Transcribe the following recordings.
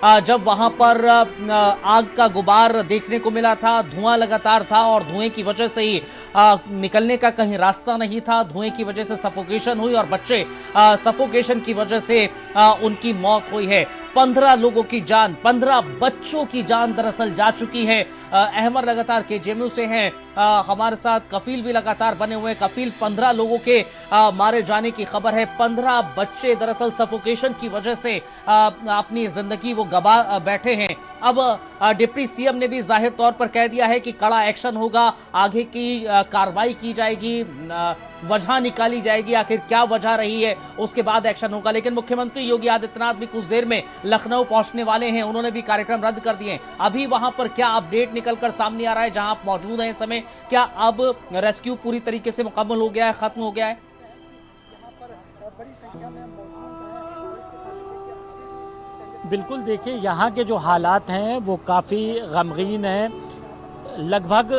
जब वहां पर आग का गुबार देखने को मिला था, धुआं लगातार था और धुएं की वजह से ही निकलने का कहीं रास्ता नहीं था। धुएं की वजह से सफोकेशन हुई और बच्चे सफोकेशन की वजह से उनकी मौत हुई है। 15 लोगों की जान, 15 बच्चों की जान दरअसल जा चुकी है। अहमद लगातार केजीएमयू से हैं, हमारे साथ कफील भी लगातार बने हुए हैं। कफील, 15 लोगों के मारे जाने की खबर है। 15 बच्चे दरअसल सफोकेशन की वजह से अपनी जिंदगी वो गवा बैठे हैं। अब डिप्टी सीएम ने भी जाहिर तौर पर कह दिया है कि कड़ा एक्शन होगा, आगे की कार्रवाई की जाएगी, वजह निकाली जाएगी, आखिर क्या वजह रही है उसके बाद एक्शन होगा। लेकिन मुख्यमंत्री योगी आदित्यनाथ भी कुछ देर में लखनऊ पहुंचने वाले हैं, उन्होंने भी कार्यक्रम रद्द कर दिए हैं। अभी वहां पर क्या अपडेट निकलकर सामने आ रहा है जहां आप मौजूद हैं इस समय? क्या अब रेस्क्यू पूरी तरीके से मुकम्मल हो गया है, खत्म हो गया है? बिल्कुल, देखिए यहाँ के जो हालात हैं वो काफ़ी गमगीन हैं। लगभग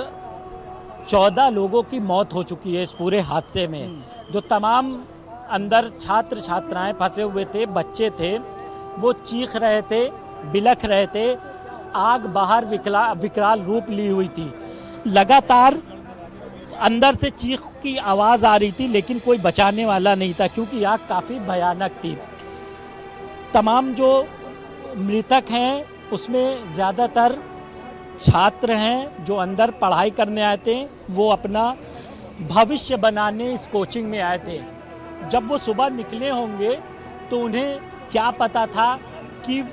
14 लोगों की मौत हो चुकी है इस पूरे हादसे में। जो तमाम अंदर छात्र छात्राएं फंसे हुए थे, बच्चे थे, वो चीख रहे थे, बिलख रहे थे। आग बाहर विकराल रूप ली हुई थी। लगातार अंदर से चीख की आवाज़ आ रही थी, लेकिन कोई बचाने वाला नहीं था क्योंकि आग काफ़ी भयानक थी। तमाम जो मृतक हैं उसमें ज़्यादातर छात्र हैं जो अंदर पढ़ाई करने आए थे। वो अपना भविष्य बनाने इस कोचिंग में आए थे। जब वो सुबह निकले होंगे तो उन्हें क्या पता था कि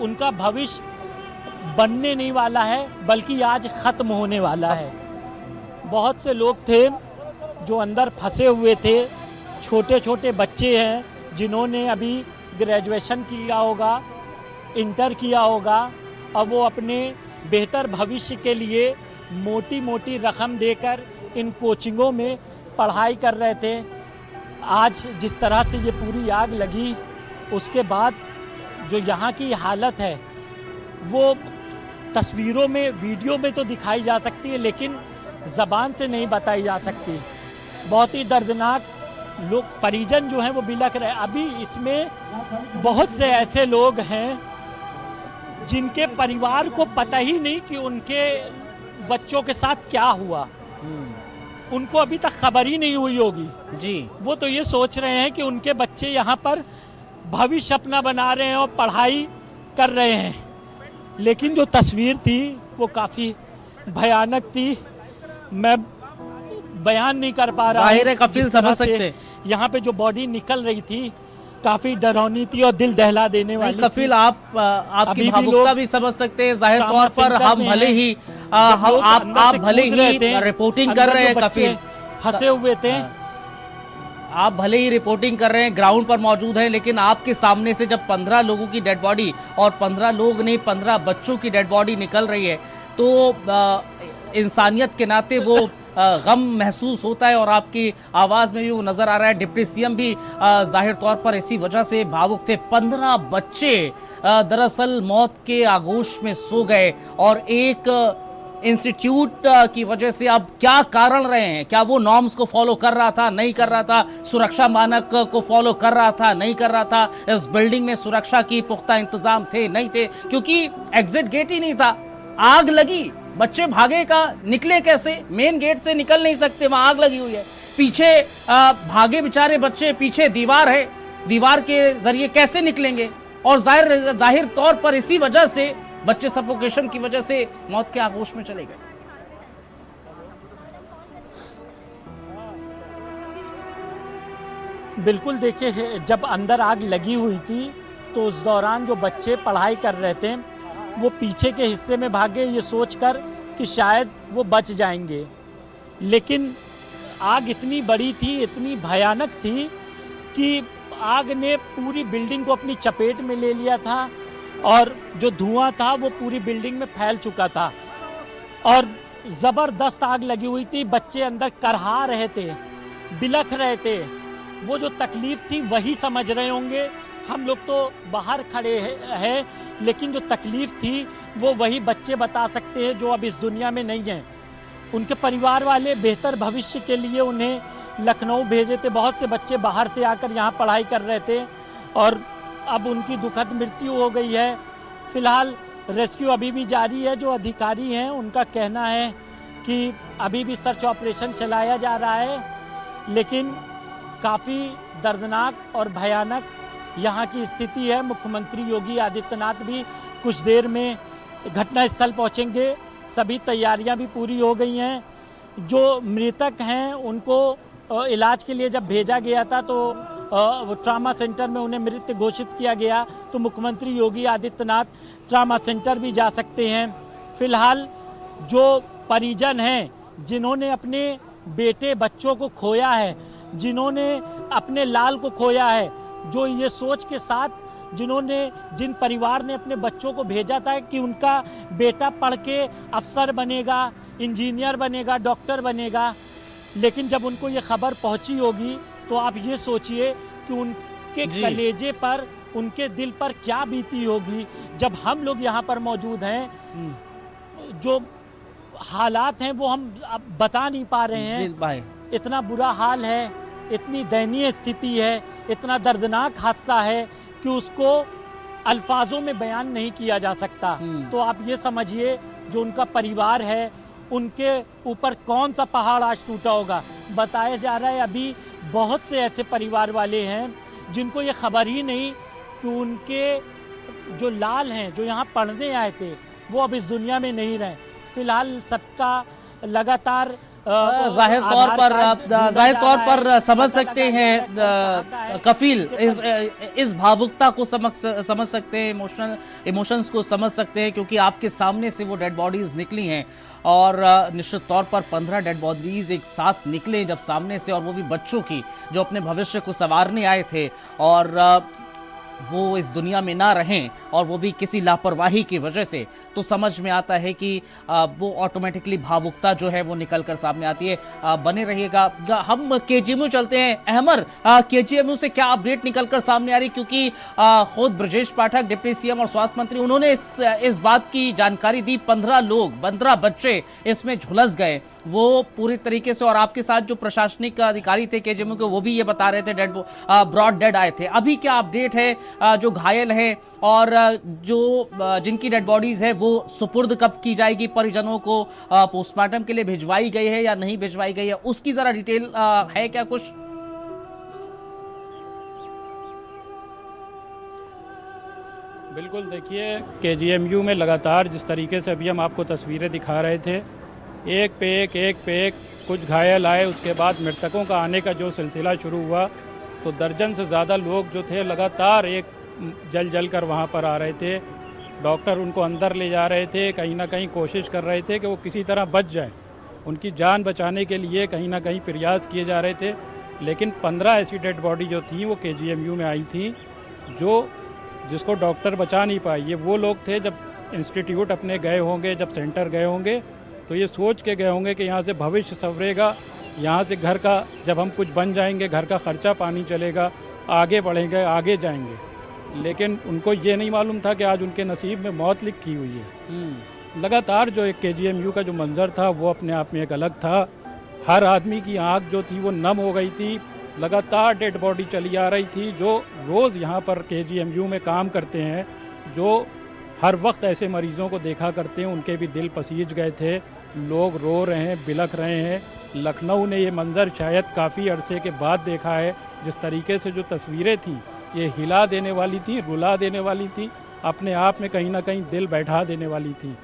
उनका भविष्य बनने नहीं वाला है, बल्कि आज ख़त्म होने वाला है। बहुत से लोग थे जो अंदर फंसे हुए थे। छोटे छोटे बच्चे हैं जिन्होंने अभी ग्रेजुएशन किया होगा, इंटर किया होगा, और वो अपने बेहतर भविष्य के लिए मोटी मोटी रकम देकर इन कोचिंगों में पढ़ाई कर रहे थे। आज जिस तरह से ये पूरी आग लगी, उसके बाद जो यहाँ की हालत है वो तस्वीरों में, वीडियो में तो दिखाई जा सकती है, लेकिन ज़बान से नहीं बताई जा सकती। बहुत ही दर्दनाक लोग, परिजन जो हैं वो बिलख रहे हैं। अभी इसमें बहुत से ऐसे लोग हैं जिनके परिवार को पता ही नहीं कि उनके बच्चों के साथ क्या हुआ। उनको अभी तक खबर ही नहीं हुई होगी जी। वो तो ये सोच रहे हैं कि उनके बच्चे यहाँ पर भविष्य अपना बना रहे हैं और पढ़ाई कर रहे हैं। लेकिन जो तस्वीर थी वो काफ़ी भयानक थी। मैं बयान नहीं कर पा रहा। जाहिर है कफील समझ सकते। यहाँ पे जो बॉडी निकल रही थी काफी डरौनी थी और दिल दहला देने वाली। कफील, आपकी भावुकता भी समझ सकते हैं। जाहिर तौर पर हम भले ही आप भले ही रिपोर्टिंग कर रहे हैं, कफील फंसे हुए थे, आप भले ही रिपोर्टिंग कर रहे हैं, ग्राउंड पर मौजूद हैं, लेकिन आपके सामने से जब 15 लोगों की डेड बॉडी, और 15 लोग नहीं 15 बच्चों की डेड बॉडी निकल रही है, तो इंसानियत के नाते वो गम महसूस होता है और आपकी आवाज़ में भी वो नज़र आ रहा है। डिप्टी सीएम भी जाहिर तौर पर इसी वजह से भावुक थे। 15 बच्चे दरअसल मौत के आगोश में सो गए और एक इंस्टीट्यूट की वजह से अब क्या कारण रहे हैं? क्या वो नॉर्म्स को फॉलो कर रहा था, नहीं कर रहा था? सुरक्षा मानक को फॉलो कर रहा था, नहीं कर रहा था? इस बिल्डिंग में सुरक्षा की पुख्ता इंतजाम थे, नहीं थे? क्योंकि एग्जिट गेट ही नहीं था, आग लगी, बच्चे भागे का, निकले कैसे? मेन गेट से निकल नहीं सकते, वहां आग लगी हुई है। पीछे भागे बेचारे बच्चे, पीछे दीवार है, दीवार के जरिए कैसे निकलेंगे? और जाहिर तौर पर इसी वजह से बच्चे सफोकेशन की वजह से मौत के आगोश में चले गए। बिल्कुल, देखिए जब अंदर आग लगी हुई थी तो उस दौरान जो बच्चे पढ़ाई कर रहे थे वो पीछे के हिस्से में भागे, ये सोचकर कि शायद वो बच जाएंगे। लेकिन आग इतनी बड़ी थी, इतनी भयानक थी कि आग ने पूरी बिल्डिंग को अपनी चपेट में ले लिया था और जो धुआं था वो पूरी बिल्डिंग में फैल चुका था और ज़बरदस्त आग लगी हुई थी। बच्चे अंदर करहा रहे थे, बिलख रहे थे। वो जो तकलीफ़ थी वही समझ रहे होंगे। हम लोग तो बाहर खड़े हैं, लेकिन जो तकलीफ़ थी वो वही बच्चे बता सकते हैं जो अब इस दुनिया में नहीं हैं। उनके परिवार वाले बेहतर भविष्य के लिए उन्हें लखनऊ भेजे थे। बहुत से बच्चे बाहर से आकर यहाँ पढ़ाई कर रहे थे और अब उनकी दुखद मृत्यु हो गई है। फिलहाल रेस्क्यू अभी भी जारी है। जो अधिकारी हैं उनका कहना है कि अभी भी सर्च ऑपरेशन चलाया जा रहा है, लेकिन काफ़ी दर्दनाक और भयानक यहाँ की स्थिति है। मुख्यमंत्री योगी आदित्यनाथ भी कुछ देर में घटनास्थल पहुँचेंगे। सभी तैयारियां भी पूरी हो गई हैं। जो मृतक हैं उनको इलाज के लिए जब भेजा गया था तो ट्रामा सेंटर में उन्हें मृत घोषित किया गया, तो मुख्यमंत्री योगी आदित्यनाथ ट्रामा सेंटर भी जा सकते हैं। फिलहाल जो परिजन हैं जिन्होंने अपने बेटे बच्चों को खोया है, जिन्होंने अपने लाल को खोया है, जो ये सोच के साथ जिन परिवार ने अपने बच्चों को भेजा था कि उनका बेटा पढ़ के अफसर बनेगा, इंजीनियर बनेगा, डॉक्टर बनेगा, लेकिन जब उनको ये खबर पहुंची होगी तो आप ये सोचिए कि उनके कलेजे पर, उनके दिल पर क्या बीती होगी। जब हम लोग यहाँ पर मौजूद हैं, जो हालात हैं वो हम अब बता नहीं पा रहे हैं। इतना बुरा हाल है, इतनी दयनीय स्थिति है, इतना दर्दनाक हादसा है कि उसको अल्फाजों में बयान नहीं किया जा सकता। तो आप ये समझिए जो उनका परिवार है उनके ऊपर कौन सा पहाड़ आज टूटा होगा। बताया जा रहा है अभी बहुत से ऐसे परिवार वाले हैं जिनको ये खबर ही नहीं कि उनके जो लाल हैं, जो यहाँ पढ़ने आए थे, वो अब इस दुनिया में नहीं रहे। फिलहाल सबका लगातार जाहिर तौर पर समझ सकते हैं कफील, इस भावुकता को समझ सकते हैं, इमोशंस को समझ सकते हैं, क्योंकि आपके सामने से वो डेड बॉडीज निकली हैं और निश्चित तौर पर 15 डेड बॉडीज एक साथ निकले जब सामने से, और वो भी बच्चों की जो अपने भविष्य को संवारने आए थे और वो इस दुनिया में ना रहें, और वो भी किसी लापरवाही की वजह से, तो समझ में आता है कि वो ऑटोमेटिकली भावुकता जो है वो निकल कर सामने आती है। बने रहिएगा। हम केजीएमयू चलते हैं। अहमर, केजीएमयू से क्या अपडेट निकल कर सामने आ रही, क्योंकि खुद ब्रजेश पाठक डिप्टी सीएम और स्वास्थ्य मंत्री उन्होंने इस बात की जानकारी दी, 15 बच्चे इसमें झुलस गए वो पूरी तरीके से, और आपके साथ जो प्रशासनिक अधिकारी थे केजीएमयू के वो भी ये बता रहे थे ब्रॉड डेड आए थे। अभी क्या अपडेट है, जो घायल है और जो जिनकी डेड बॉडीज है वो सुपुर्द कब की जाएगी परिजनों को, पोस्टमार्टम के लिए भिजवाई गई है या नहीं भिजवाई गई है, उसकी जरा डिटेल है क्या कुछ? बिल्कुल, देखिए केजीएमयू में लगातार जिस तरीके से अभी हम आपको तस्वीरें दिखा रहे थे, एक पे एक कुछ घायल आए, उसके बाद मृतकों का आने का जो सिलसिला शुरू हुआ तो दर्जन से ज़्यादा लोग जो थे लगातार एक जल कर वहाँ पर आ रहे थे। डॉक्टर उनको अंदर ले जा रहे थे, कहीं ना कहीं कोशिश कर रहे थे कि वो किसी तरह बच जाए, उनकी जान बचाने के लिए कहीं ना कहीं प्रयास किए जा रहे थे। लेकिन 15 ऐसी डेड बॉडी जो थी वो केजीएमयू में आई थी, जिसको डॉक्टर बचा नहीं पाए। ये वो लोग थे जब इंस्टीट्यूट अपने गए होंगे, जब सेंटर गए होंगे, तो ये सोच के गए होंगे कि यहाँ से भविष्य संवरेगा, यहाँ से घर का जब हम कुछ बन जाएंगे, घर का खर्चा पानी चलेगा, आगे बढ़ेंगे, आगे जाएंगे। लेकिन उनको ये नहीं मालूम था कि आज उनके नसीब में मौत लिखी हुई है। लगातार जो एक केजीएमयू का जो मंजर था वो अपने आप में एक अलग था। हर आदमी की आँख जो थी वो नम हो गई थी। लगातार डेड बॉडी चली आ रही थी। जो रोज़ यहाँ पर केजीएमयू में काम करते हैं, जो हर वक्त ऐसे मरीज़ों को देखा करते हैं, उनके भी दिल पसीज गए थे। लोग रो रहे हैं, बिलख रहे हैं। लखनऊ ने ये मंज़र शायद काफ़ी अरसे के बाद देखा है। जिस तरीके से जो तस्वीरें थीं ये हिला देने वाली थी, रुला देने वाली थी, अपने आप में कहीं ना कहीं दिल बैठा देने वाली थी।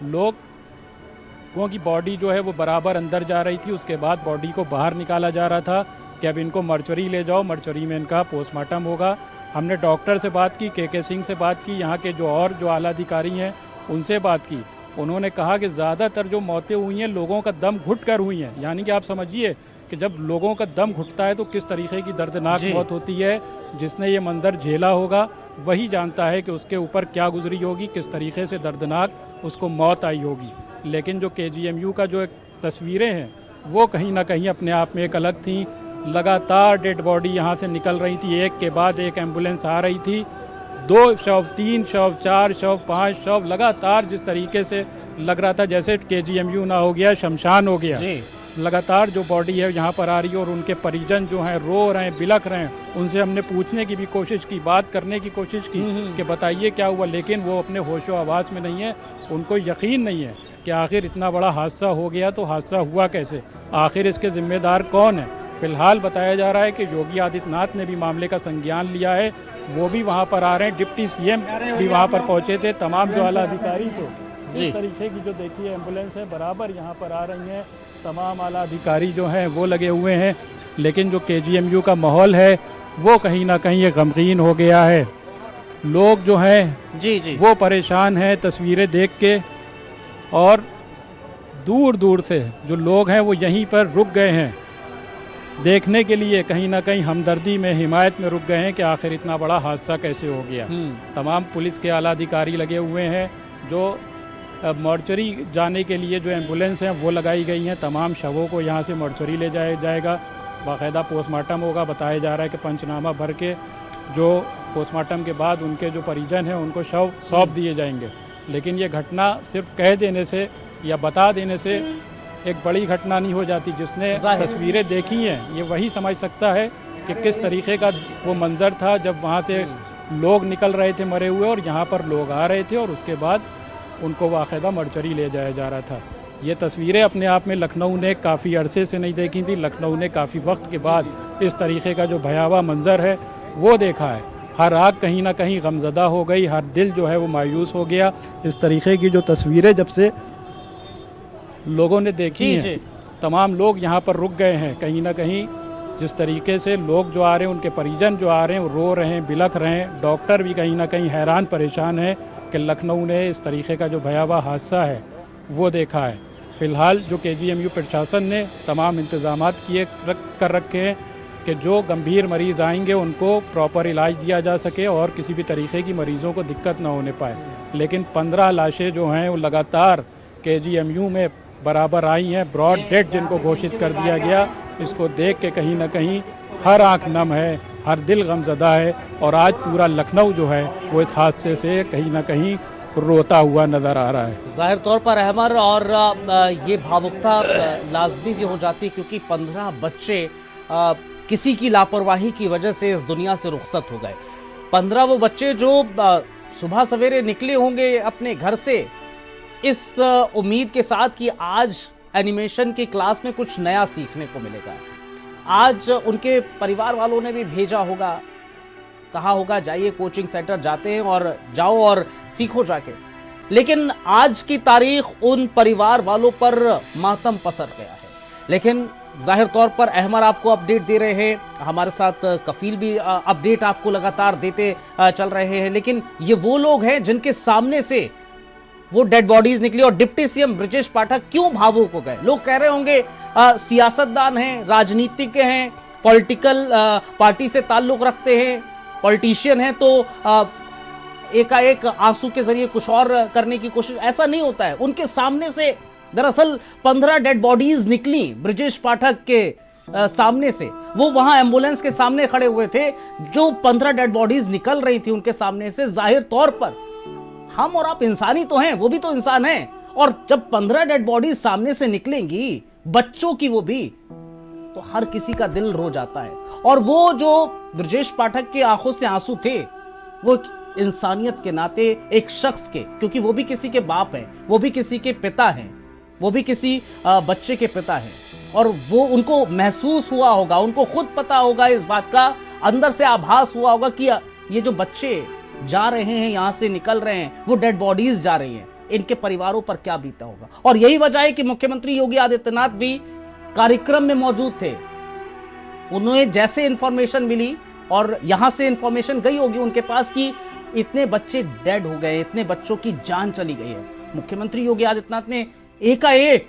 लोगों की बॉडी जो है वो बराबर अंदर जा रही थी, उसके बाद बॉडी को बाहर निकाला जा रहा था कि अब इनको मर्चरी ले जाओ, मर्चरी में इनका पोस्टमार्टम होगा। हमने डॉक्टर से बात की, के सिंह से बात की, यहाँ के जो आला अधिकारी हैं उनसे बात की। उन्होंने कहा कि ज़्यादातर जो मौतें हुई हैं लोगों का दम घुट कर हुई हैं। यानी कि आप समझिए कि जब लोगों का दम घुटता है तो किस तरीके की दर्दनाक मौत होती है। जिसने ये मंजर झेला होगा वही जानता है कि उसके ऊपर क्या गुजरी होगी, किस तरीके से दर्दनाक उसको मौत आई होगी। लेकिन जो केजीएमयू का जो एक तस्वीरें हैं वो कहीं ना कहीं अपने आप में एक अलग थी। लगातार डेड बॉडी यहाँ से निकल रही थी, एक के बाद एक एम्बुलेंस आ रही थी। 2 शव, 3 शव, 4 शव, 5 शव, लगातार जिस तरीके से लग रहा था जैसे केजीएमयू ना हो गया, शमशान हो गया। लगातार जो बॉडी है यहाँ पर आ रही है और उनके परिजन जो हैं रो रहे हैं, बिलख रहे हैं। उनसे हमने पूछने की भी कोशिश की, बात करने की कोशिश की कि बताइए क्या हुआ, लेकिन वो अपने होशो आवास में नहीं है। उनको यकीन नहीं है कि आखिर इतना बड़ा हादसा हो गया तो हादसा हुआ कैसे, आखिर इसके ज़िम्मेदार कौन है। फिलहाल बताया जा रहा है कि योगी आदित्यनाथ ने भी मामले का संज्ञान लिया है, वो भी वहाँ पर आ रहे हैं। डिप्टी सीएम भी वहाँ पर पहुँचे थे। तमाम जो आला अधिकारी थे, इस तरीके की जो देखिए एम्बुलेंस है बराबर यहाँ पर आ रही हैं। तमाम आला अधिकारी जो हैं वो लगे हुए हैं, लेकिन जो KGMU का माहौल है वो कहीं ना कहीं ये गमगीन हो गया है। लोग जो हैं जी वो परेशान हैं तस्वीरें देख के, और दूर दूर से जो लोग हैं वो यहीं पर रुक गए हैं देखने के लिए, कहीं ना कहीं हमदर्दी में, हिमायत में रुक गए हैं कि आखिर इतना बड़ा हादसा कैसे हो गया। तमाम पुलिस के आला अधिकारी लगे हुए हैं। जो मॉर्चरी जाने के लिए जो एम्बुलेंस हैं वो लगाई गई हैं। तमाम शवों को यहाँ से मॉर्चरी ले जाया जाएगा, बाकायदा पोस्टमार्टम होगा। बताया जा रहा है कि पंचनामा भर के जो पोस्टमार्टम के बाद उनके जो परिजन हैं उनको शव सौंप दिए जाएंगे। लेकिन ये घटना सिर्फ कह देने से या बता देने से एक बड़ी घटना नहीं हो जाती। जिसने तस्वीरें देखी हैं ये वही समझ सकता है कि किस तरीके का वो मंज़र था जब वहाँ से लोग निकल रहे थे मरे हुए और यहाँ पर लोग आ रहे थे और उसके बाद उनको बाकायदा मर्चरी ले जाया जा रहा था। ये तस्वीरें अपने आप में लखनऊ ने काफ़ी अरसे से नहीं देखी थी। लखनऊ ने काफ़ी वक्त के बाद इस तरीके का जो भयावह मंज़र है वो देखा है। हर आँख कहीं ना कहीं गमज़दा हो गई, हर दिल जो है वो मायूस हो गया। इस तरीके की जो तस्वीरें जब से लोगों ने देखी हैं, तमाम लोग यहाँ पर रुक गए हैं। कहीं ना कहीं जिस तरीके से लोग जो आ रहे हैं, उनके परिजन जो आ रहे हैं वो रो रहे हैं, बिलख रहे हैं। डॉक्टर भी कहीं ना कहीं हैरान परेशान हैं कि लखनऊ ने इस तरीके का जो भयावह हादसा है वो देखा है। फ़िलहाल जो KGMU प्रशासन ने तमाम इंतज़ामात कर रखे हैं कि जो गंभीर मरीज़ आएंगे उनको प्रॉपर इलाज दिया जा सके और किसी भी तरीके की मरीज़ों को दिक्कत ना होने पाए। लेकिन 15 लाशें जो हैं वो लगातार KGMU में बराबर आई हैं। ब्रॉड डेड जिनको घोषित कर दिया गया, इसको देख के कहीं ना कहीं हर आंख नम है, हर दिल गमज़दा है। और आज पूरा लखनऊ जो है वो इस हादसे से कहीं ना कहीं रोता हुआ नज़र आ रहा है। जाहिर तौर पर अहमर, और ये भावुकता लाजमी भी हो जाती क्योंकि 15 बच्चे किसी की लापरवाही की वजह से इस दुनिया से रुखसत हो गए। 15 वो बच्चे जो सुबह सवेरे निकले होंगे अपने घर से इस उम्मीद के साथ कि आज एनिमेशन की क्लास में कुछ नया सीखने को मिलेगा। आज उनके परिवार वालों ने भी भेजा होगा, कहा होगा जाइए कोचिंग सेंटर जाते हैं और जाओ और सीखो जाके। लेकिन आज की तारीख उन परिवार वालों पर मातम पसर गया है। लेकिन जाहिर तौर पर अहमर आपको अपडेट दे रहे हैं, हमारे साथ कफील भी अपडेट आपको लगातार देते चल रहे हैं। लेकिन ये वो लोग हैं जिनके सामने से वो डेड बॉडीज निकली। और डिप्टी सीएम ब्रजेश पाठक क्यों भावुक हो गए? लोग कह रहे होंगे सियासतदान हैं, राजनीतिज्ञ हैं, पॉलिटिकल पार्टी से ताल्लुक रखते हैं, पॉलिटिशियन हैं, तो एकाएक आंसू के जरिए कुछ और करने की कोशिश। ऐसा नहीं होता है। उनके सामने से दरअसल 15 डेड बॉडीज निकली ब्रजेश पाठक के सामने से। वो वहां एम्बुलेंस के सामने खड़े हुए थे, जो 15 डेड बॉडीज निकल रही थी उनके सामने से। जाहिर तौर पर हम और आप इंसानी तो हैं, वो भी तो इंसान हैं। और जब 15 डेड बॉडीज सामने से निकलेंगी, बच्चों की वो भी, तो हर किसी का दिल रो जाता है। और वो जो ब्रजेश पाठक की आंखों से आंसू थे, वो इंसानियत के नाते एक शख्स के, क्योंकि वो भी किसी के बाप हैं, वो भी किसी के पिता हैं, वो भी किसी बच्चे के पिता हैं। और वो उनको महसूस हुआ होगा, उनको खुद पता होगा इस बात का, अंदर से आभास हुआ होगा कि ये जो बच्चे जा रहे हैं, यहां से निकल रहे हैं, वो डेड बॉडीज जा रही हैं, इनके परिवारों पर क्या बीता होगा। और यही वजह है कि मुख्यमंत्री योगी आदित्यनाथ भी कार्यक्रम में मौजूद थे। उन्हें जैसे इंफॉर्मेशन मिली और यहां से इंफॉर्मेशन गई होगी उनके पास कि इतने बच्चे डेड हो गए, इतने बच्चों की जान चली गई है, मुख्यमंत्री योगी आदित्यनाथ ने एकाएक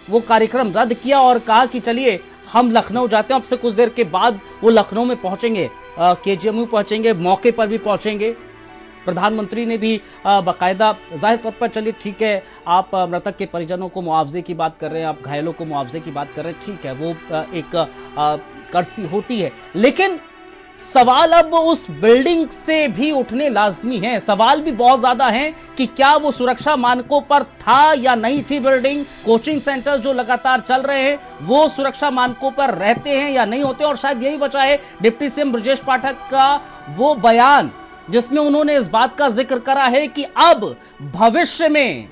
वो कार्यक्रम रद्द किया और कहा कि चलिए हम लखनऊ जाते हैं। अब से कुछ देर के बाद वो लखनऊ में पहुंचेंगे, KGMU पहुंचेंगे, मौके पर भी पहुंचेंगे। प्रधानमंत्री ने भी बाकायदा, जाहिर तौर पर चलिए ठीक है, आप मृतक के परिजनों को मुआवजे की बात कर रहे हैं, आप घायलों को मुआवजे की बात कर रहे हैं, ठीक है, वो एक कर्सी होती है। लेकिन सवाल अब उस बिल्डिंग से भी उठने लाजमी हैं। सवाल भी बहुत ज्यादा हैं कि क्या वो सुरक्षा मानकों पर था या नहीं थी बिल्डिंग। कोचिंग सेंटर जो लगातार चल रहे हैं वो सुरक्षा मानकों पर रहते हैं या नहीं होते। और शायद यही वजह है डिप्टी सीएम ब्रजेश पाठक का वो बयान जिसमें उन्होंने इस बात का जिक्र करा है कि अब भविष्य में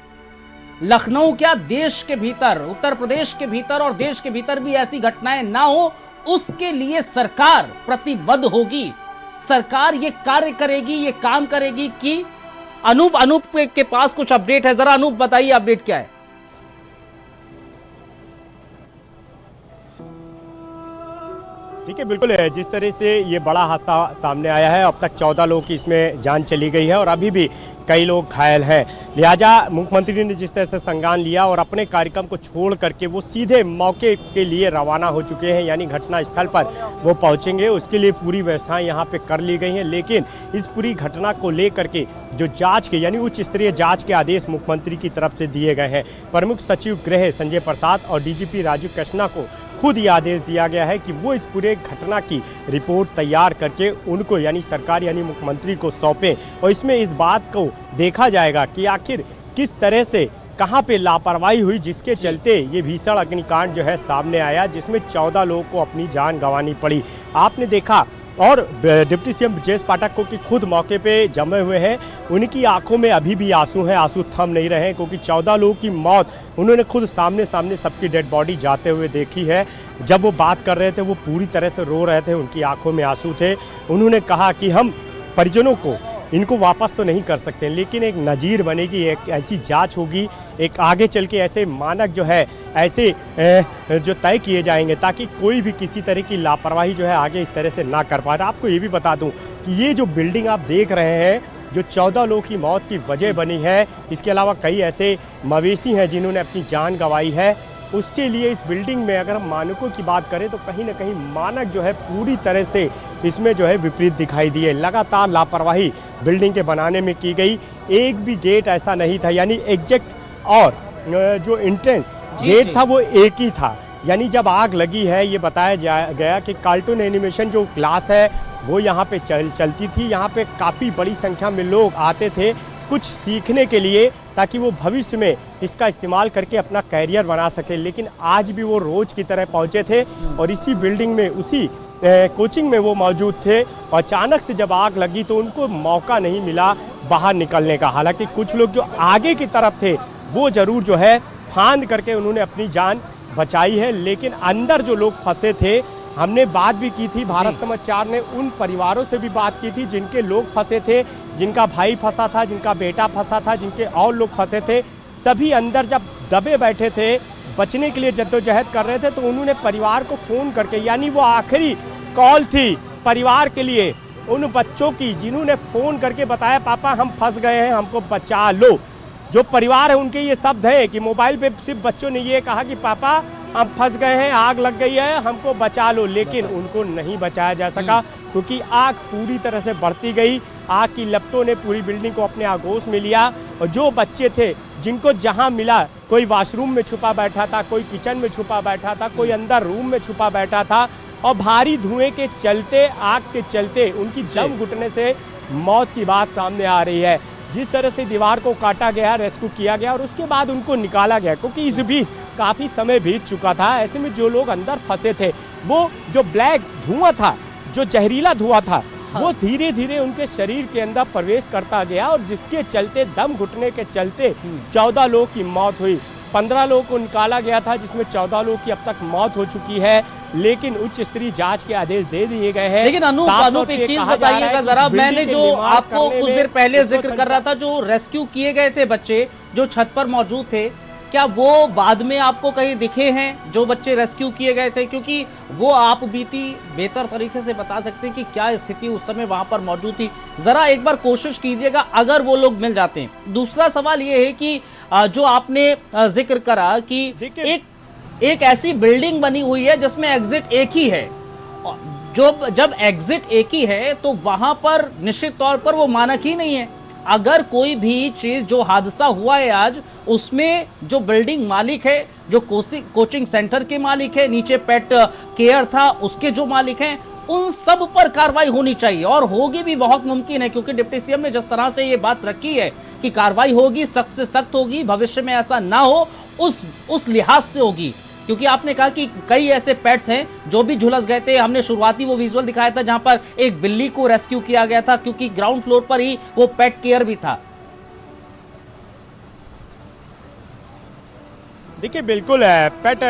लखनऊ क्या देश के भीतर, उत्तर प्रदेश के भीतर और देश के भीतर भी ऐसी घटनाएं ना हो, उसके लिए सरकार प्रतिबद्ध होगी। सरकार ये कार्य करेगी, ये काम करेगी। कि अनूप के पास कुछ अपडेट है, जरा अनूप बताइए अपडेट क्या है। ठीक है, बिल्कुल है। जिस तरह से ये बड़ा हादसा सामने आया है, अब तक 14 लोगों की इसमें जान चली गई है और अभी भी कई लोग घायल हैं। लिहाजा मुख्यमंत्री ने जिस तरह से संज्ञान लिया और अपने कार्यक्रम को छोड़ करके वो सीधे मौके के लिए रवाना हो चुके हैं, यानी घटना स्थल पर वो पहुंचेंगे। उसके लिए पूरी व्यवस्थाएं यहाँ पे कर ली गई हैं। लेकिन इस पूरी घटना को लेकर के जो जाँच के यानी उच्च स्तरीय जाँच के आदेश मुख्यमंत्री की तरफ से दिए गए हैं। प्रमुख सचिव गृह संजय प्रसाद और डीजीपी राजीव कृष्णा को खुद ये आदेश दिया गया है कि वो इस पूरे घटना की रिपोर्ट तैयार करके उनको यानी सरकार यानी मुख्यमंत्री को सौंपें। और इसमें इस बात को देखा जाएगा कि आखिर किस तरह से कहाँ पे लापरवाही हुई जिसके चलते ये भीषण अग्निकांड जो है सामने आया, जिसमें 14 लोगों को अपनी जान गंवानी पड़ी। आपने देखा और डिप्टी सीएम ब्रजेश पाठक को कि खुद मौके पे जमे हुए हैं, उनकी आंखों में अभी भी आंसू हैं, आंसू थम नहीं रहे हैं, क्योंकि 14 लोगों की मौत उन्होंने खुद सामने सबकी डेड बॉडी जाते हुए देखी है। जब वो बात कर रहे थे वो पूरी तरह से रो रहे थे, उनकी आंखों में आंसू थे। उन्होंने कहा कि हम परिजनों को इनको वापस तो नहीं कर सकते, लेकिन एक नज़ीर बनेगी, एक ऐसी जांच होगी, एक आगे चल के ऐसे मानक जो है ऐसे जो तय किए जाएंगे ताकि कोई भी किसी तरह की लापरवाही जो है आगे इस तरह से ना कर पाए। आपको ये भी बता दूं कि ये जो बिल्डिंग आप देख रहे हैं जो 14 लोगों की मौत की वजह बनी है, इसके अलावा कई ऐसे मवेशी हैं जिन्होंने अपनी जान गंवाई है। उसके लिए इस बिल्डिंग में अगर हम मानकों की बात करें तो कहीं ना कहीं मानक जो है पूरी तरह से इसमें जो है विपरीत दिखाई दिए। लगातार लापरवाही बिल्डिंग के बनाने में की गई। एक भी गेट ऐसा नहीं था, यानी एग्जैक्ट और जो एंट्रेंस गेट था वो एक ही था। यानी जब आग लगी है ये बताया गया कि कार्टून एनिमेशन जो क्लास है वो यहाँ पे चलती थी। यहाँ पे काफ़ी बड़ी संख्या में लोग आते थे कुछ सीखने के लिए, ताकि वो भविष्य में इसका इस्तेमाल करके अपना कैरियर बना सके। लेकिन आज भी वो रोज़ की तरह पहुँचे थे और इसी बिल्डिंग में उसी कोचिंग में वो मौजूद थे। और अचानक से जब आग लगी तो उनको मौका नहीं मिला बाहर निकलने का। हालांकि कुछ लोग जो आगे की तरफ थे वो ज़रूर जो है फांद करके उन्होंने अपनी जान बचाई है, लेकिन अंदर जो लोग फंसे थे, हमने बात भी की थी, भारत समाचार ने उन परिवारों से भी बात की थी जिनके लोग फंसे थे, जिनका भाई फंसा था, जिनका बेटा फंसा था, जिनके और लोग फंसे थे। सभी अंदर जब दबे बैठे थे, बचने के लिए जद्दोजहद कर रहे थे, तो उन्होंने परिवार को फ़ोन करके, यानी वो आखिरी कॉल थी परिवार के लिए उन बच्चों की जिन्होंने फ़ोन करके बताया पापा हम फंस गए हैं, हमको बचा लो। जो परिवार है उनके ये शब्द है कि मोबाइल पे सिर्फ बच्चों ने ये कहा कि पापा हम फंस गए हैं, आग लग गई है, हमको बचा लो। लेकिन उनको नहीं बचाया जा सका क्योंकि आग पूरी तरह से बढ़ती गई। आग की लपटों ने पूरी बिल्डिंग को अपने आगोश में लिया। और जो बच्चे थे जिनको जहां मिला, कोई वॉशरूम में छुपा बैठा था, कोई किचन में छुपा बैठा था, कोई अंदर रूम में छुपा बैठा था, और भारी धुएं के चलते, आग के चलते उनकी दम घुटने से मौत की बात सामने आ रही है। जिस तरह से दीवार को काटा गया, रेस्क्यू किया गया और उसके बाद उनको निकाला गया, क्योंकि इस बीच काफ़ी समय बीत चुका था। ऐसे में जो लोग अंदर फंसे थे, वो जो ब्लैक धुआं था, जो जहरीला धुआं था, वो धीरे धीरे उनके शरीर के अंदर प्रवेश करता गया और जिसके चलते दम घुटने के चलते 14 लोगों की मौत हुई। 15 लोगों को निकाला गया था, जिसमें 14 लोगों की अब तक मौत हो चुकी है। लेकिन उच्च स्तरीय जांच के आदेश दे दिए गए हैं। लेकिन अनूप एक चीज बताइएगा जरा, मैंने जो आपको कुछ देर पहले जिक्र कर रहा था, जो रेस्क्यू किए गए थे बच्चे जो छत पर मौजूद थे, क्या वो बाद में आपको कहीं दिखे हैं जो बच्चे रेस्क्यू किए गए थे? क्योंकि वो आप बीती बेहतर तरीके से बता सकते हैं कि क्या स्थिति उस समय वहां पर मौजूद थी। जरा एक बार कोशिश कीजिएगा अगर वो लोग मिल जाते हैं। दूसरा सवाल ये है कि जो आपने जिक्र करा कि एक ऐसी बिल्डिंग बनी हुई है जिसमें एग्जिट एक ही है, जब एग्जिट एक ही है तो वहां पर निश्चित तौर पर वो मानक ही नहीं है। अगर कोई भी चीज, जो हादसा हुआ है आज, उसमें जो बिल्डिंग मालिक है, जो कोचिंग सेंटर के मालिक है, नीचे पेट केयर था उसके जो मालिक हैं, उन सब पर कार्रवाई होनी चाहिए और होगी भी, बहुत मुमकिन है, क्योंकि डिप्टी सीएम ने जिस तरह से ये बात रखी है कि कार्रवाई होगी, सख्त से सख्त होगी, भविष्य में ऐसा ना हो उस लिहाज से होगी। क्योंकि आपने कहा कि कई ऐसे पेट्स हैं जो भी झुलस गए थे। हमने शुरुआती वो विजुअल दिखाया था जहां पर एक बिल्ली को रेस्क्यू किया गया था, क्योंकि ग्राउंड फ्लोर पर ही वो पेट केयर भी था। देखिए बिल्कुल पेट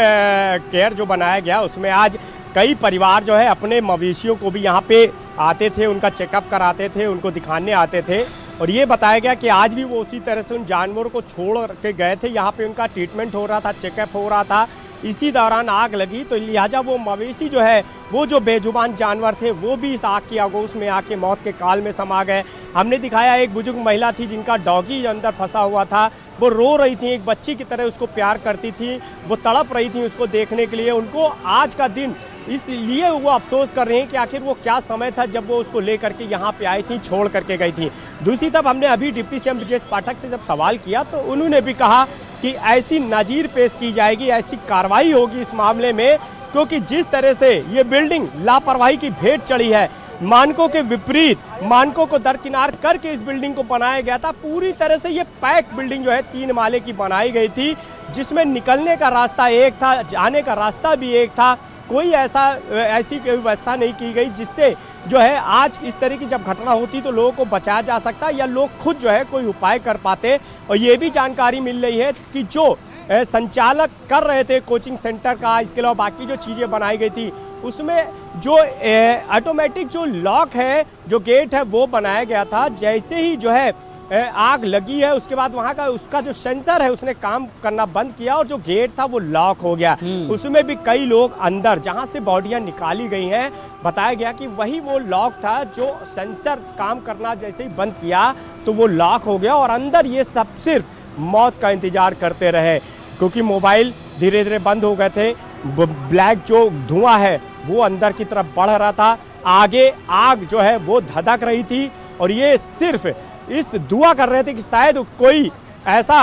केयर जो बनाया गया उसमें आज कई परिवार जो है अपने मवेशियों को भी यहाँ पे आते थे, उनका चेकअप कराते थे, उनको दिखाने आते थे। और ये बताया गया कि आज भी वो उसी तरह से उन जानवरों को छोड़ के गए थे, यहाँ पे उनका ट्रीटमेंट हो रहा था, चेकअप हो रहा था। इसी दौरान आग लगी, तो लिहाजा वो मवेशी जो है, वो जो बेजुबान जानवर थे, वो भी इस आग की आगोश में आके मौत के काल में समा गए। हमने दिखाया एक बुजुर्ग महिला थी जिनका डॉगी अंदर फंसा हुआ था, वो रो रही थी, एक बच्ची की तरह उसको प्यार करती थी, वो तड़प रही थी उसको देखने के लिए। उनको आज का दिन इसलिए वो अफसोस कर रहे हैं कि आखिर वो क्या समय था जब वो उसको लेकर के यहाँ पे आई थी, छोड़ करके गई थी। दूसरी तरफ हमने अभी डिप्टी सीएम ब्रजेश पाठक से जब सवाल किया तो उन्होंने भी कहा कि ऐसी नज़ीर पेश की जाएगी, ऐसी कार्रवाई होगी इस मामले में, क्योंकि जिस तरह से ये बिल्डिंग लापरवाही की भेंट चढ़ी है, मानकों के विपरीत, मानकों को दरकिनार करके इस बिल्डिंग को बनाया गया था। पूरी तरह से ये पैक बिल्डिंग जो है 3 माले की बनाई गई थी, जिसमें निकलने का रास्ता एक था, जाने का रास्ता भी एक था। कोई ऐसी कोई व्यवस्था नहीं की गई जिससे जो है आज इस तरह की जब घटना होती तो लोगों को बचाया जा सकता या लोग खुद जो है कोई उपाय कर पाते। और ये भी जानकारी मिल रही है कि जो संचालक कर रहे थे कोचिंग सेंटर का, इसके अलावा बाकी जो चीज़ें बनाई गई थी, उसमें जो ऑटोमेटिक जो लॉक है, जो गेट है, वो बनाया गया था। जैसे ही जो है आग लगी है, उसके बाद वहाँ का उसका जो सेंसर है उसने काम करना बंद किया और जो गेट था वो लॉक हो गया। उसमें भी कई लोग अंदर, जहाँ से बॉडियाँ निकाली गई हैं, बताया गया कि वही वो लॉक था जो सेंसर काम करना जैसे ही बंद किया तो वो लॉक हो गया और अंदर ये सब सिर्फ मौत का इंतजार करते रहे, क्योंकि मोबाइल धीरे धीरे बंद हो गए थे। ब्लैक जो धुआं है वो अंदर की तरफ बढ़ रहा था, आगे आग जो है वो धधक रही थी और ये सिर्फ इस दुआ कर रहे थे कि शायद कोई ऐसा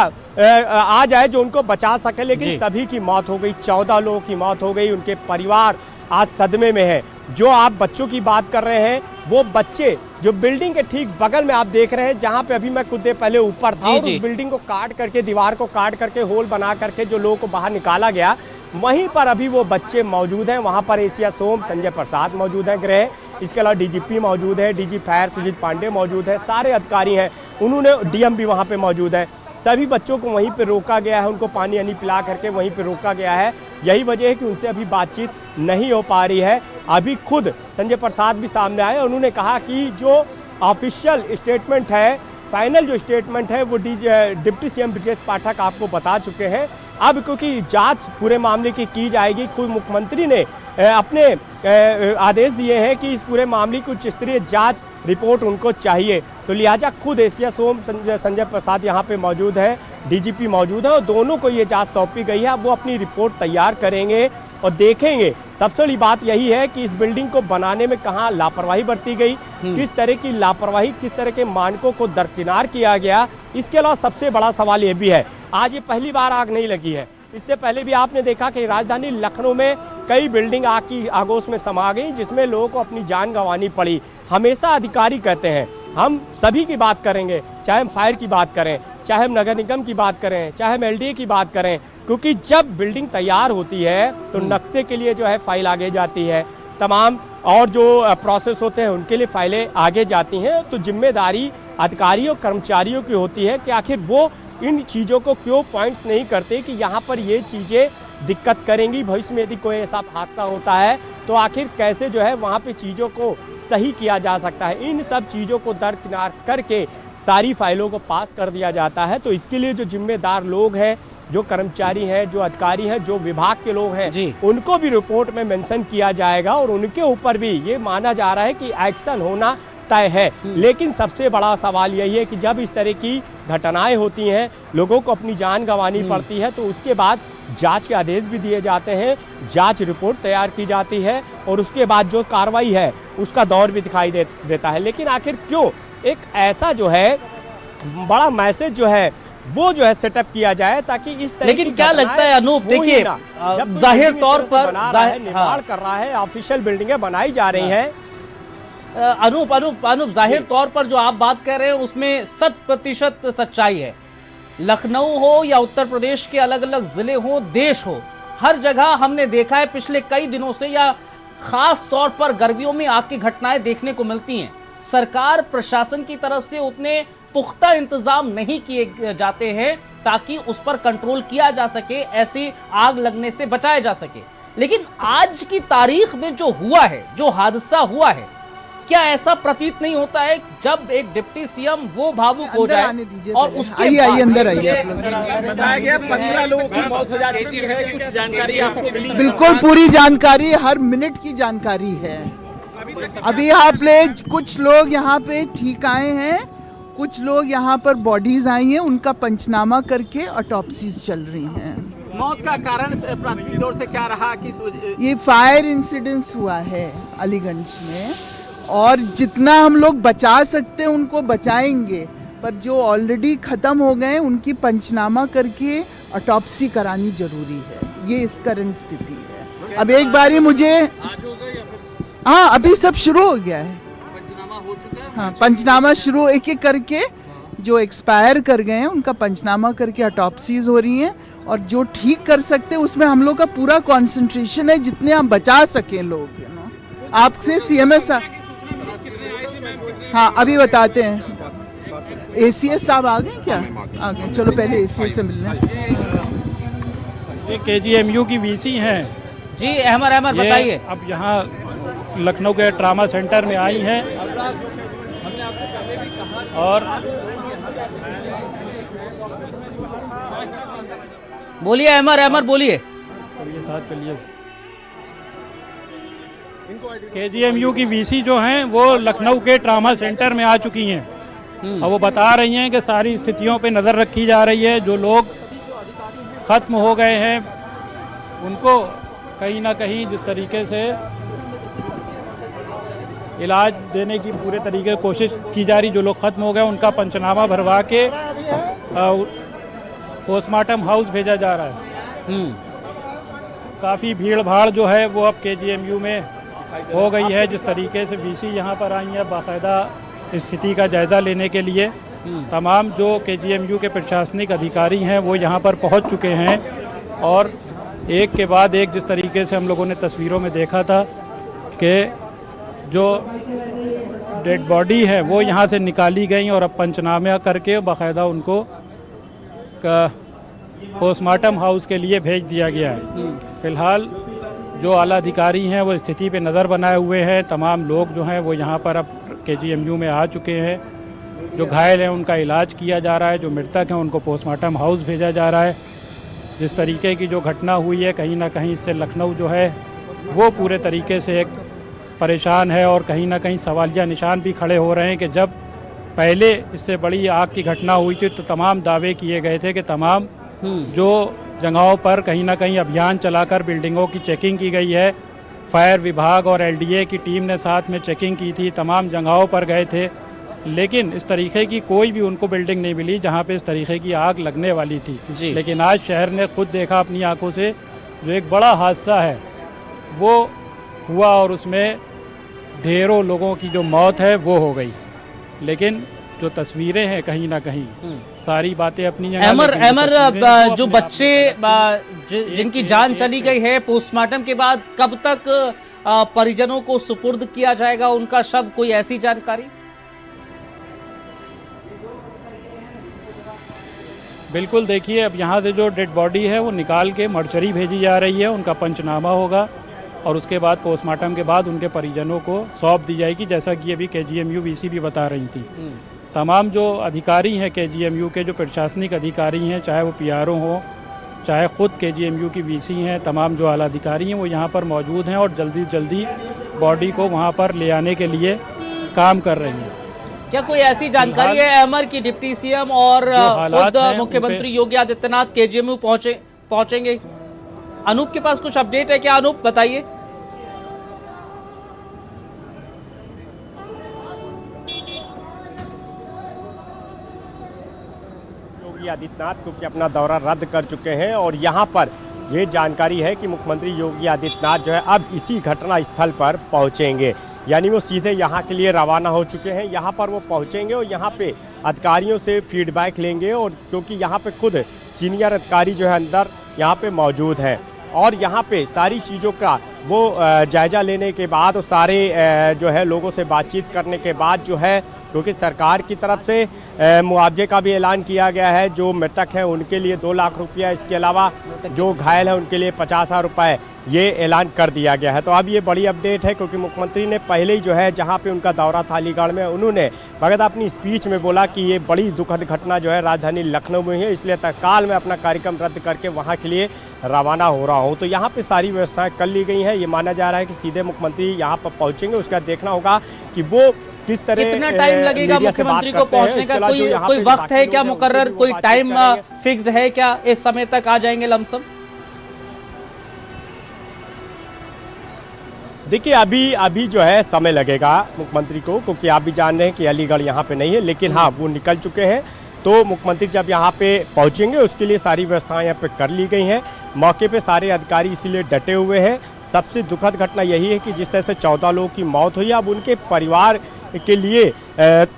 आ जाए जो उनको बचा सके, लेकिन सभी की मौत हो गई। 14 लोगों की मौत हो गई, उनके परिवार आज सदमे में है। जो आप बच्चों की बात कर रहे हैं, वो बच्चे जो बिल्डिंग के ठीक बगल में आप देख रहे हैं, जहां पे अभी मैं कुछ देर पहले ऊपर था, और उस बिल्डिंग को काट करके, दीवार को काट करके, होल बना करके जो लोगों को बाहर निकाला गया, वहीं पर अभी वो बच्चे मौजूद हैं। वहां पर एशिया सोम संजय प्रसाद मौजूद हैं गृह, इसके अलावा डीजीपी मौजूद है, डीजी फायर सुजीत पांडे मौजूद है, सारे अधिकारी हैं, उन्होंने डीएम भी वहाँ पे मौजूद है। सभी बच्चों को वहीं पे रोका गया है, उनको पानी यानी पिला करके वहीं पे रोका गया है। यही वजह है कि उनसे अभी बातचीत नहीं हो पा रही है। अभी खुद संजय प्रसाद भी सामने आए, उन्होंने कहा कि जो ऑफिशियल स्टेटमेंट है, फाइनल जो स्टेटमेंट है, वो डिप्टी सीएम ब्रजेश पाठक आपको बता चुके हैं। अब क्योंकि जांच पूरे मामले की जाएगी, खुद मुख्यमंत्री ने अपने आदेश दिए हैं कि इस पूरे मामले की उच्च स्तरीय जांच रिपोर्ट उनको चाहिए, तो लिहाजा खुद एशिया सोम संजय प्रसाद यहाँ पे मौजूद है, डीजीपी मौजूद है और दोनों को ये जांच सौंपी गई है। अब वो अपनी रिपोर्ट तैयार करेंगे और देखेंगे। सबसे बड़ी बात यही है कि इस बिल्डिंग को बनाने में कहाँ लापरवाही बरती गई, किस तरह की लापरवाही, किस तरह के मानकों को दरकिनार किया गया। इसके अलावा सबसे बड़ा सवाल ये भी है, आज ये पहली बार आग नहीं लगी है, इससे पहले भी आपने देखा कि राजधानी लखनऊ में कई बिल्डिंग आग की आगोश में समा गई, जिसमें लोगों को अपनी जान गंवानी पड़ी। हमेशा अधिकारी कहते हैं, हम सभी की बात करेंगे, चाहे हम फायर की बात करें, चाहे हम नगर निगम की बात करें, चाहे हम एलडीए की बात करें, क्योंकि जब बिल्डिंग तैयार होती है तो नक्शे के लिए जो है फाइल आगे जाती है, तमाम और जो प्रोसेस होते हैं उनके लिए फाइलें आगे जाती हैं। तो जिम्मेदारी अधिकारियों कर्मचारियों की होती है कि आखिर वो इन चीज़ों को क्यों पॉइंट्स नहीं करते कि यहाँ पर ये चीज़ें दिक्कत करेंगी, भविष्य में यदि कोई ऐसा हादसा होता है तो आखिर कैसे जो है वहाँ पे चीज़ों को सही किया जा सकता है। इन सब चीज़ों को दरकिनार करके सारी फाइलों को पास कर दिया जाता है। तो इसके लिए जो जिम्मेदार लोग हैं, जो कर्मचारी हैं, जो अधिकारी हैं, जो विभाग के लोग हैं, उनको भी रिपोर्ट में मेंशन किया जाएगा और उनके ऊपर भी ये माना जा रहा है कि एक्शन होना तय है। लेकिन सबसे बड़ा सवाल यही है कि जब इस तरह की घटनाएं होती हैं, लोगों को अपनी जान गंवानी पड़ती है, तो उसके बाद जांच के आदेश भी दिए जाते हैं, जांच रिपोर्ट तैयार की जाती है और उसके बाद जो कार्रवाई है उसका दौर भी दिखाई देता है। लेकिन आखिर क्यों एक ऐसा जो है बड़ा मैसेज जो है वो जो है सेटअप किया जाए, ताकि इस तरह लेकिन क्या लगता है अनूप, देखिए जाहिर तौर पर निर्माण कर रहा है, ऑफिशियल बिल्डिंगें बनाई जा रही हैं। अनूप जाहिर तौर पर जो आप बात कर रहे हैं उसमें 100% सच्चाई है। लखनऊ हो या उत्तर प्रदेश के अलग अलग जिले हो, देश हो, हर जगह हमने देखा है पिछले कई दिनों से या खास तौर पर गर्मियों में आग की घटनाएं देखने को मिलती हैं। सरकार प्रशासन की तरफ से उतने पुख्ता इंतजाम नहीं किए जाते हैं ताकि उस पर कंट्रोल किया जा सके, ऐसी आग लगने से बचाया जा सके। लेकिन आज की तारीख में जो हुआ है, जो हादसा हुआ है, क्या ऐसा प्रतीत नहीं होता है जब एक डिप्टी सीएम वो भावुक हो जाए और उसके आइए अंदर आइए आप लोग। बताया गया 15 लोगों की मौत हो जा चुकी है, कुछ जानकारी आपको मिली? बिल्कुल पूरी जानकारी, हर मिनट की जानकारी है। अभी आप ले कुछ लोग यहाँ पे ठीक आए हैं, कुछ लोग यहाँ पर बॉडीज आई हैं, उनका पंचनामा करके ऑटोप्सीज चल रही हैं। मौत का कारण प्राथमिक तौर से क्या रहा? ये फायर इंसिडेंस हुआ है अलीगंज में, और जितना हम लोग बचा सकते हैं उनको बचाएंगे, पर जो ऑलरेडी खत्म हो गए उनकी पंचनामा करके ऑटोप्सी करानी जरूरी है। ये इस करंट स्थिति है। अब एक बारी मुझे, हाँ अभी सब शुरू हो गया है, हाँ पंचनामा शुरू एक एक करके जो एक्सपायर कर गए हैं उनका पंचनामा करके ऑटोप्सीज हो रही हैं, और जो ठीक कर सकते हैं उसमें हम लोग का पूरा कंसंट्रेशन है, जितने हम बचा सकें लोग। आपसे सीएमएस, हाँ अभी बताते हैं। एसीएस साहब आ गए क्या? आ गए, चलो पहले एसीएस से मिलने। ये केजीएमयू की वीसी हैं जी, अहमद बताइए। अब यहाँ लखनऊ के ट्रामा सेंटर में आई हैं और बोलिए अहमद बोलिए। साथ चलिए। केजीएमयू की वीसी जो हैं वो लखनऊ के ट्रामा सेंटर में आ चुकी हैं और वो बता रही हैं कि सारी स्थितियों पे नज़र रखी जा रही है। जो लोग ख़त्म हो गए हैं उनको कहीं ना कहीं जिस तरीके से इलाज देने की पूरे तरीके से कोशिश की जा रही। जो लोग ख़त्म हो गए उनका पंचनामा भरवा के पोस्टमार्टम हाउस भेजा जा रहा है। काफ़ी भीड़ भाड़ जो है वो अब केजीएमयू में हो गई है। जिस तरीके से वीसी यहाँ पर आई है बाकायदा स्थिति का जायज़ा लेने के लिए, तमाम जो केजीएमयू के प्रशासनिक अधिकारी हैं वो यहाँ पर पहुँच चुके हैं और एक के बाद एक जिस तरीके से हम लोगों ने तस्वीरों में देखा था कि जो डेड बॉडी है वो यहाँ से निकाली गई और अब पंचनामा करके बाकायदा उनको पोस्टमार्टम हाउस के लिए भेज दिया गया है। फ़िलहाल जो आला अधिकारी हैं वो स्थिति पे नज़र बनाए हुए हैं। तमाम लोग जो हैं वो यहाँ पर अब केजीएमयू में आ चुके हैं। जो घायल हैं उनका इलाज किया जा रहा है, जो मृतक हैं उनको पोस्टमार्टम हाउस भेजा जा रहा है। जिस तरीके की जो घटना हुई है कहीं ना कहीं इससे लखनऊ जो है वो पूरे तरीके से एक परेशान है और कहीं ना कहीं सवालिया निशान भी खड़े हो रहे हैं कि जब पहले इससे बड़ी आग की घटना हुई थी तो तमाम दावे किए गए थे कि तमाम जो जगहों पर कहीं ना कहीं अभियान चलाकर बिल्डिंगों की चेकिंग की गई है। फायर विभाग और एलडीए की टीम ने साथ में चेकिंग की थी, तमाम जगहों पर गए थे, लेकिन इस तरीके की कोई भी उनको बिल्डिंग नहीं मिली जहां पे इस तरीके की आग लगने वाली थी। लेकिन आज शहर ने खुद देखा अपनी आंखों से जो एक बड़ा हादसा है वो हुआ और उसमें ढेरों लोगों की जो मौत है वो हो गई। लेकिन जो तस्वीरें हैं कहीं ना कहीं सारी बातें अपनी जगह। जो बच्चे जिनकी जान चली गई है पोस्टमार्टम के बाद कब तक परिजनों को सुपुर्द किया जाएगा उनका शव, कोई ऐसी जानकारी? बिल्कुल, देखिए अब यहाँ से जो डेड बॉडी है वो निकाल के मर्चरी भेजी जा रही है, उनका पंचनामा होगा और उसके बाद पोस्टमार्टम के बाद उनके परिजनों को सौंप दी जाएगी, जैसा कि अभी केजीएमयू वीसी भी बता रही थी। तमाम जो अधिकारी हैं केजीएमयू के, जो प्रशासनिक अधिकारी हैं, चाहे वो पीआरओ हों, चाहे ख़ुद केजीएमयू की वीसी हैं, तमाम जो आला अधिकारी हैं वो यहाँ पर मौजूद हैं और जल्दी जल्दी बॉडी को वहाँ पर ले आने के लिए काम कर रही हैं। क्या कोई ऐसी जानकारी है अहमद की डिप्टी सीएम और खुद मुख्यमंत्री योगी आदित्यनाथ केजीएमयू पहुंचेंगे? अनूप के पास कुछ अपडेट है क्या? अनूप बताइए। योगी आदित्यनाथ, क्योंकि अपना दौरा रद्द कर चुके हैं और यहाँ पर ये जानकारी है कि मुख्यमंत्री योगी आदित्यनाथ जो है अब इसी घटना स्थल पर पहुँचेंगे, यानी वो सीधे यहाँ के लिए रवाना हो चुके हैं। यहाँ पर वो पहुँचेंगे और यहाँ पे अधिकारियों से फीडबैक लेंगे, और क्योंकि यहाँ पे खुद सीनियर अधिकारी जो है अंदर यहाँ पे मौजूद हैं और यहाँ पे सारी चीज़ों का वो जायज़ा लेने के बाद और सारे जो है लोगों से बातचीत करने के बाद जो है, क्योंकि सरकार की तरफ से मुआवजे का भी ऐलान किया गया है। जो मृतक हैं उनके लिए 2 लाख रुपया, इसके अलावा जो घायल हैं उनके लिए 50,000 रुपये ये ऐलान कर दिया गया है। तो अब ये बड़ी अपडेट है, क्योंकि मुख्यमंत्री ने पहले ही जो है जहाँ पे उनका दौरा था अलीगढ़ में, उन्होंने बगैर अपनी स्पीच में बोला कि ये बड़ी दुखद घटना जो है राजधानी लखनऊ में है, इसलिए तत्काल मैं अपना कार्यक्रम रद्द करके वहाँ के लिए रवाना हो रहा हूँ। तो यहाँ पर सारी व्यवस्थाएँ कर ली गई हैं। ये माना जा रहा है कि सीधे मुख्यमंत्री यहाँ पर पहुँचेंगे, उसका देखना होगा कि वो किस तरह, कितना टाइम लगेगा मुख्यमंत्री को पहुंचने का, कोई वक्त है क्या मुकर्रर, कोई टाइम फिक्स्ड है क्या, इस समय तक आ जाएंगे लमसम? देखिए अभी जो है समय लगेगा मुख्यमंत्री को, क्योंकि आप भी जान रहे हैं कि अलीगढ़ यहाँ पे नहीं है, लेकिन हाँ वो निकल चुके हैं। तो मुख्यमंत्री जब यहाँ पे पहुँचेंगे उसके लिए सारी व्यवस्थाएं यहाँ पे कर ली गई हैं। मौके पे सारे अधिकारी इसीलिए डटे हुए हैं। सबसे दुखद घटना यही है कि जिस तरह से 14 लोगों की मौत हुई, अब उनके परिवार के लिए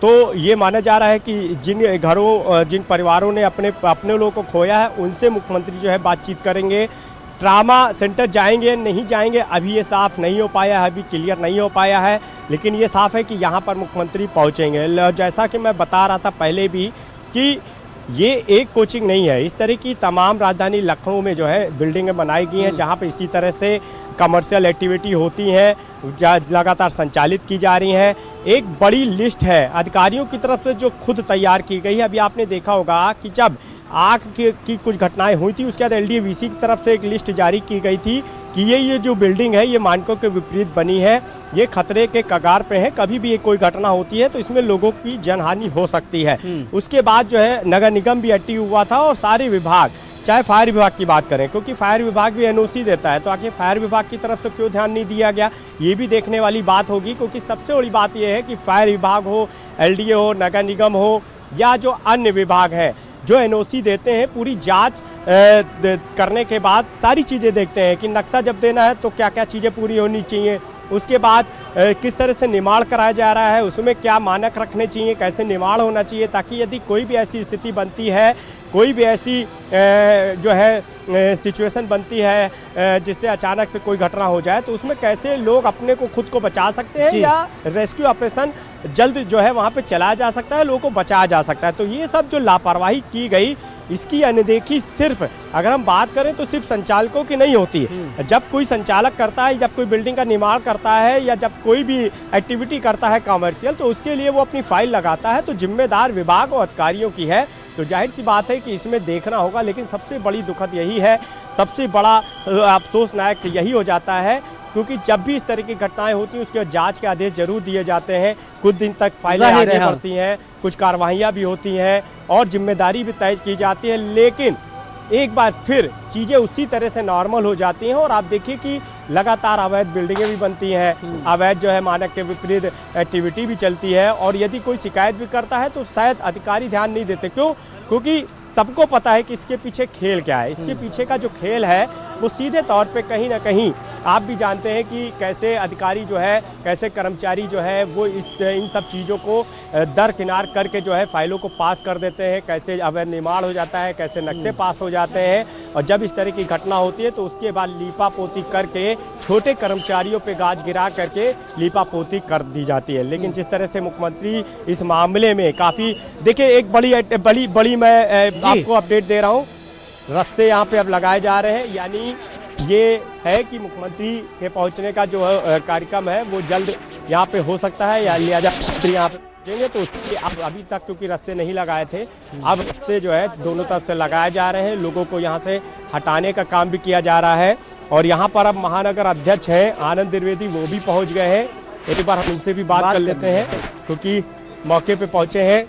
तो ये माना जा रहा है कि जिन परिवारों ने अपने लोगों को खोया है उनसे मुख्यमंत्री जो है बातचीत करेंगे। ट्रामा सेंटर जाएंगे नहीं जाएंगे अभी ये साफ़ नहीं हो पाया है, अभी क्लियर नहीं हो पाया है, लेकिन ये साफ़ है कि यहाँ पर मुख्यमंत्री पहुँचेंगे। जैसा कि मैं बता रहा था पहले भी कि ये एक कोचिंग नहीं है, इस तरह की तमाम राजधानी लखनऊ में जो है बिल्डिंगें बनाई गई हैं जहाँ पे इसी तरह से कमर्शियल एक्टिविटी होती हैं, लगातार संचालित की जा रही हैं। एक बड़ी लिस्ट है अधिकारियों की तरफ से जो खुद तैयार की गई है। अभी आपने देखा होगा कि जब आग की कुछ घटनाएं हुई थी उसके बाद LDVC की तरफ से एक लिस्ट जारी की गई थी कि ये जो बिल्डिंग है ये मानकों के विपरीत बनी है, ये खतरे के कगार पे है, कभी भी कोई घटना होती है तो इसमें लोगों की जनहानि हो सकती है। उसके बाद जो है नगर निगम भी एक्टिव हुआ था और सारे विभाग, चाहे फायर विभाग की बात करें, क्योंकि फायर विभाग भी NOC देता है, तो आखिर फायर विभाग की तरफ से क्यों ध्यान नहीं दिया गया, ये भी देखने वाली बात होगी। क्योंकि सबसे बड़ी बात यह है कि फायर विभाग हो, LDA हो, नगर निगम हो या जो अन्य विभाग हैं जो NOC देते हैं, पूरी जांच करने के बाद सारी चीज़ें देखते हैं कि नक्शा जब देना है तो क्या क्या चीज़ें पूरी होनी चाहिए, उसके बाद किस तरह से निर्माण कराया जा रहा है, उसमें क्या मानक रखने चाहिए, कैसे निर्माण होना चाहिए, ताकि यदि कोई भी ऐसी स्थिति बनती है, कोई भी ऐसी जो है सिचुएशन बनती है जिससे अचानक से कोई घटना हो जाए तो उसमें कैसे लोग अपने को खुद को बचा सकते हैं या रेस्क्यू ऑपरेशन जल्द जो है वहाँ पे चलाया जा सकता है, लोगों को बचाया जा सकता है। तो ये सब जो लापरवाही की गई, इसकी अनदेखी सिर्फ अगर हम बात करें तो सिर्फ संचालकों की नहीं होती है। जब कोई संचालक करता है, जब कोई बिल्डिंग का निर्माण करता है या जब कोई भी एक्टिविटी करता है कमर्शियल, तो उसके लिए वो अपनी फाइल लगाता है, तो जिम्मेदार विभाग और अधिकारियों की है। तो जाहिर सी बात है कि इसमें देखना होगा। लेकिन सबसे बड़ी दुखद यही है, सबसे बड़ा अफसोसनाक यही हो जाता है, क्योंकि जब भी इस तरह की घटनाएं होती हैं उसके जांच के आदेश जरूर दिए जाते हैं, कुछ दिन तक फाइलें आगे बढ़ती हैं, कुछ कार्रवाइयाँ भी होती हैं और जिम्मेदारी भी तय की जाती है, लेकिन एक बार फिर चीज़ें उसी तरह से नॉर्मल हो जाती हैं। और आप देखिए कि लगातार अवैध बिल्डिंगें भी बनती हैं, अवैध जो है मानक के विपरीत एक्टिविटी भी चलती है, और यदि कोई शिकायत भी करता है तो शायद अधिकारी ध्यान नहीं देते। क्यों? क्योंकि सबको पता है कि इसके पीछे खेल क्या है। इसके पीछे का जो खेल है वो सीधे तौर पे कहीं ना कहीं आप भी जानते हैं कि कैसे अधिकारी जो है, कैसे कर्मचारी जो है वो इन सब चीज़ों को दरकिनार करके जो है फाइलों को पास कर देते हैं, कैसे अवैध निर्माण हो जाता है, कैसे नक्शे पास हो जाते हैं, और जब इस तरह की घटना होती है तो उसके बाद लीपा पोती करके छोटे कर्मचारियों पे गाज गिरा करके लीपा पोती कर दी जाती है। लेकिन जिस तरह से मुख्यमंत्री इस मामले में काफ़ी, देखिए एक बड़ी मैं आपको अपडेट दे रहा हूँ, रस्से यहाँ पे अब लगाए जा रहे हैं, यानी ये है कि मुख्यमंत्री के पहुंचने का जो कार्यक्रम है वो जल्द यहाँ पे हो सकता है, या लिहाजा यहाँ पे पहुँचेंगे तो उसके अब अभी तक क्योंकि रस्से नहीं लगाए थे, अब रस्से जो है दोनों तरफ से लगाए जा रहे हैं, लोगों को यहाँ से हटाने का काम भी किया जा रहा है। और यहाँ पर अब महानगर अध्यक्ष हैं आनंद द्विवेदी, वो भी पहुँच गए हैं। एक बार हम उनसे भी बात कर लेते हैं, क्योंकि मौके पे पहुँचे हैं।